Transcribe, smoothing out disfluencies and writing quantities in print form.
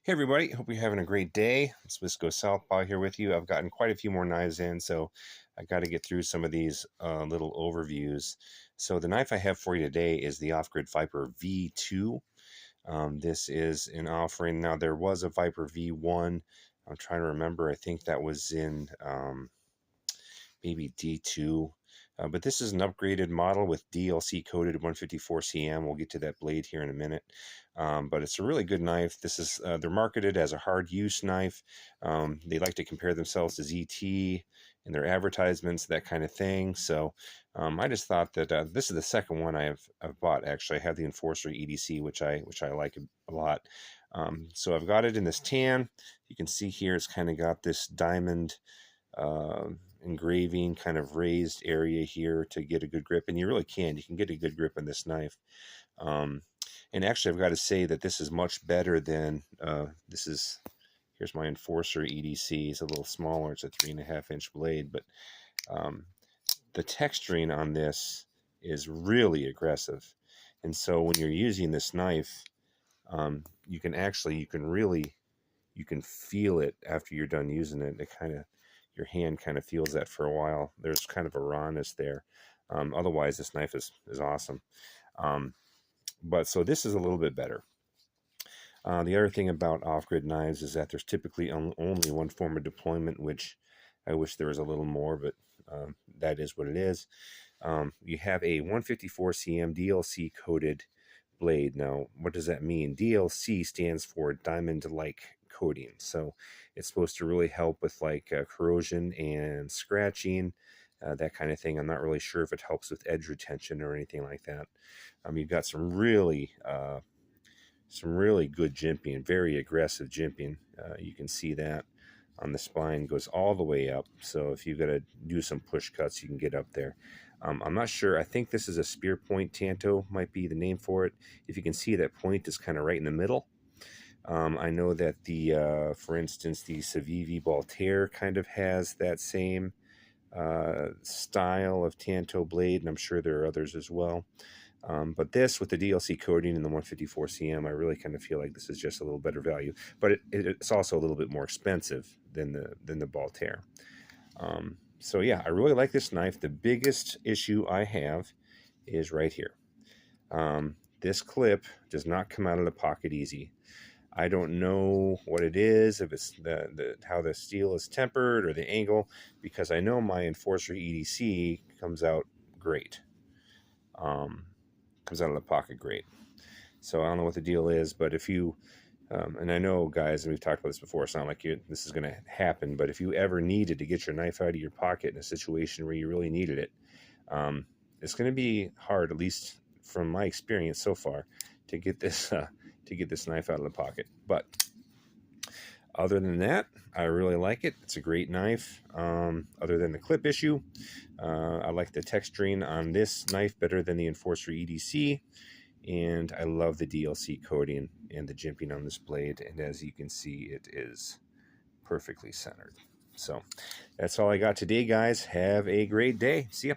Hey everybody, hope you're having a great day. It's Wisco Southpaw here with you. I've gotten quite a few more knives in, so I got to get through some of these little overviews. So the knife I have for you today is the Off-Grid Viper V2. This is an offering. Now there was a Viper V1. I'm trying to remember. I think that was in maybe D2. But this is an upgraded model with DLC coated 154 cm. We'll get to that blade here in a minute. But it's a really good knife. This is they're marketed as a hard use knife. They like to compare themselves to ZT in their advertisements, that kind of thing. So I just thought that this is the second one I've bought. Actually, I have the Enforcer EDC, which I like a lot. So I've got it in this tan. You can see here it's kind of got this diamond engraving, kind of raised area here to get a good grip, and you can get a good grip on this knife. And actually I've got to say that this is much better than here's my Enforcer EDC. It's a little smaller. It's a 3.5 inch blade, but the texturing on this is really aggressive, and so when you're using this knife, you can feel it after you're done using it. Your hand kind of feels that for a while. There's kind of a rawness there. Otherwise, this knife is awesome. But so this is a little bit better. The other thing about off-grid knives is that there's typically only one form of deployment, which I wish there was a little more, but that is what it is. You have a 154 cm DLC coated blade. Now, what does that mean? DLC stands for diamond-like coating, so it's supposed to really help with like corrosion and scratching, that kind of thing. I'm not really sure if it helps with edge retention or anything like that. You've got some really good jimping, very aggressive jimping. You can see that on the spine, goes all the way up, so if you've got to do some push cuts, you can get up there. I'm not sure. I think this is a spear point tanto, might be the name for it. If you can see, that point is kind of right in the middle. I know that for instance, the Civivi Voltaire kind of has that same style of tanto blade, and I'm sure there are others as well. But this, with the DLC coating and the 154 cm, I really kind of feel like this is just a little better value. But it's also a little bit more expensive than the Voltaire. So yeah, I really like this knife. The biggest issue I have is right here. This clip does not come out of the pocket easy. I don't know what it is, if it's how the steel is tempered or the angle, because I know my Enforcer EDC comes out great. Comes out of the pocket great. So I don't know what the deal is, but if you, and I know, guys, and we've talked about this before, it's not like this is going to happen, but if you ever needed to get your knife out of your pocket in a situation where you really needed it, it's going to be hard, at least from my experience so far, to get this knife out of the pocket. But other than that, I really like it. It's a great knife. Other than the clip issue, I like the texturing on this knife better than the Enforcer EDC. And I love the DLC coating and the jimping on this blade. And as you can see, it is perfectly centered. So that's all I got today, guys. Have a great day. See ya.